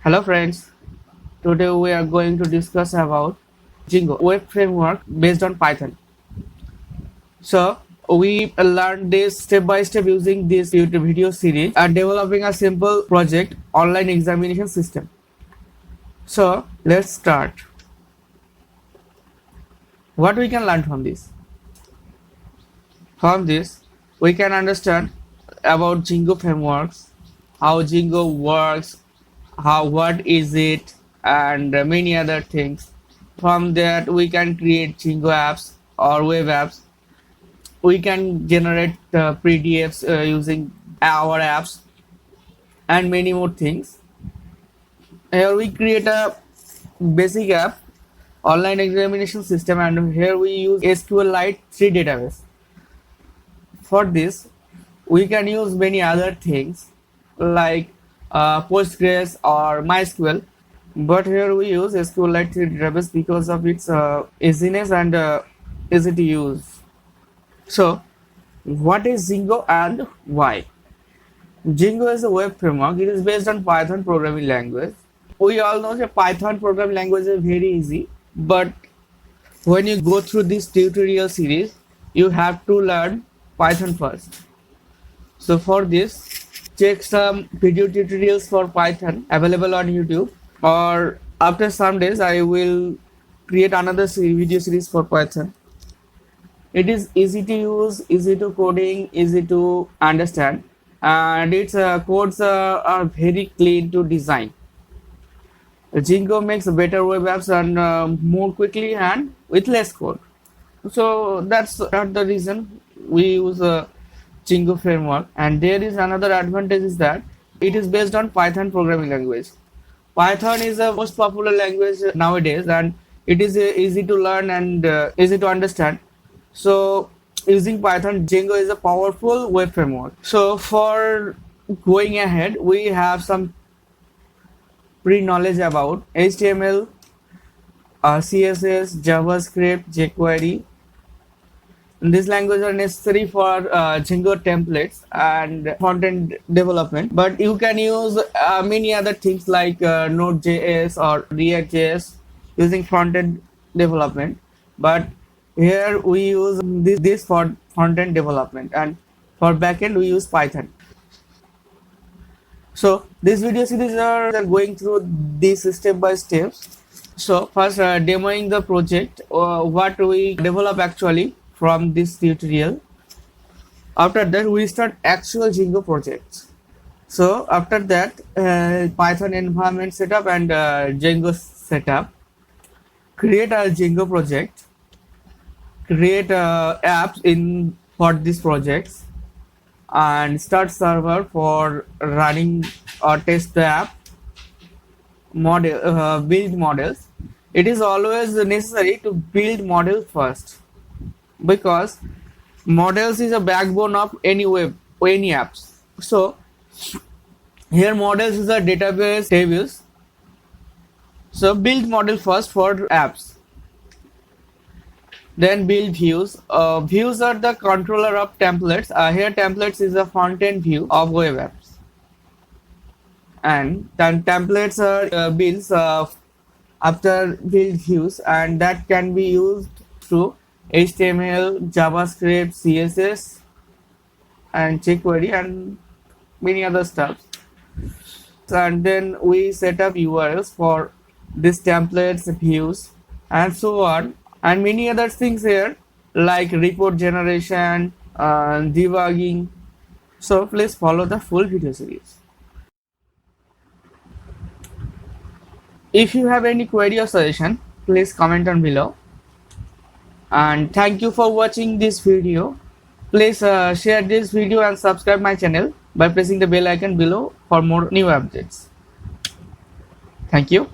Hello friends, today we are going to discuss about Django web framework based on Python. So we learned this step by step using this YouTube video series and developing a simple project online examination system. So let's start. What we can learn from this? From this we can understand about Django frameworks, how Django works, how what is it, and many other things. From that we can create Django apps or web apps. We can generate PDFs using our apps and many more things. Here we create a basic app online examination system, and here we use SQLite 3 database. For this we can use many other things like Postgres or MySQL, but here we use SQLite 3 database because of its easiness and easy to use. So what is Django and why? Django is a web framework. It is based on Python programming language. We all know that Python programming language is very easy, but when you go through this tutorial series, you have to learn Python first. So for this, check some video tutorials for Python available on YouTube, or after some days I will create another video series for Python. It is easy to use, easy to coding, easy to understand, and its codes are very clean to design. Django makes better web apps and more quickly and with less code. So that's not the reason we use a Django framework. And there is another advantage is that it is based on Python programming language. Python is the most popular language nowadays, and it is easy to learn and easy to understand. So using Python, Django is a powerful web framework. So for going ahead, we have some pre-knowledge about HTML, CSS, JavaScript, jQuery. These languages are necessary for Django templates and front-end development, but you can use many other things like Node.js or React.js using front-end development. But here we use this for front-end development, and for backend we use Python. So this video series are going through this step by step. So first demoing the project, what we develop actually from this tutorial. After that we start actual Django projects. So after that Python environment setup and Django setup. Create a Django project. Create apps in for these projects and start server for running or test the app. Build models. It is always necessary to build models first, because models is a backbone of any web or any apps. So here models is a database tables. So build model first for apps. Then build views. Views are the controller of templates. Here templates is a front-end view of web apps, and then templates are builds after build views, and that can be used through HTML, JavaScript, CSS, and jQuery, and many other stuff. And then we set up URLs for these templates, views, and so on, and many other things here like report generation, debugging. So please follow the full video series. If you have any query or suggestion, please comment on below. And thank you for watching this video. Please share this video and subscribe my channel by pressing the bell icon below for more new updates. Thank you.